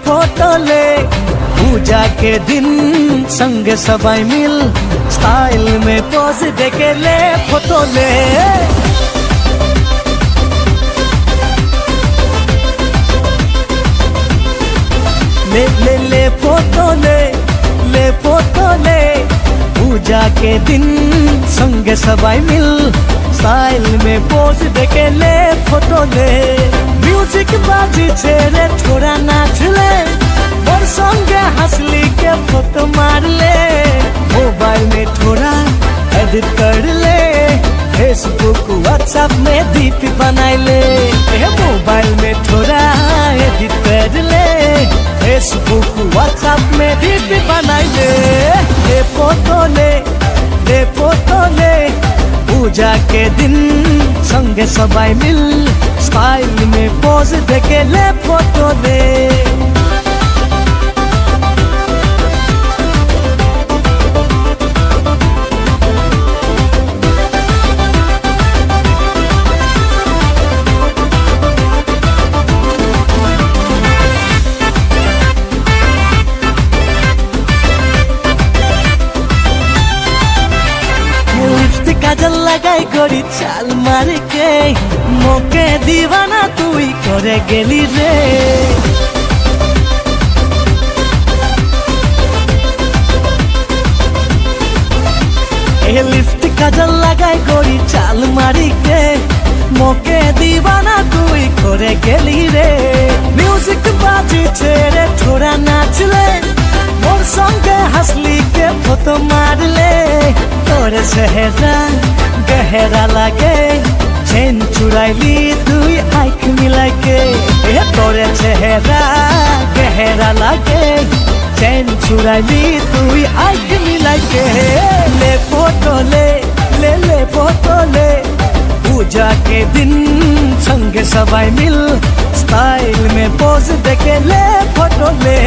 Photo ले पूजा के दिन संग सबाई मिल स्टाइल में पोज देके ले फोटो ले। ले फोटो ले पूजा के दिन संग सबाई मिल स्टाइल में पोज देके ले फोटो ले। म्यूजिक बाजी छेड़े थोड़ा नाच ले और संगे हंसली के फोटो मार ले। मोबाइल में थोड़ा एडिट कर ले फेसबुक व्हाट्सएप में डीपी बनाई ले। मोबाइल में थोड़ा एडिट कर ले फेसबुक व्हाट्सएप में डीपी बनाई ले फोटो ले पूजा के दिन संगे सबाई मिल स्टाइल में पोज देके ले फोटो ले। काजल लगाई करी चाल मार के मोके दीवाना तुई करे गेली रे। लिफ्ट काजल लगाई करी चाल मारी के मोके दीवाना तुई करे गेली रे। म्यूजिक बाजी छेड़े थोड़ा नाच ले मोर संगे हंसली के फोटो मार ले। तोरे चेहरा गहरा लागे चैन चुराइली तुई आँख मिलाई के। तोरे चेहरा गहरा लागे चैन चुराइली तुई आँख मिलाई के। ले फोटो ले पूजा के दिन संगे सबाई मिल स्टाइल में पोज देके ले फोटो ले।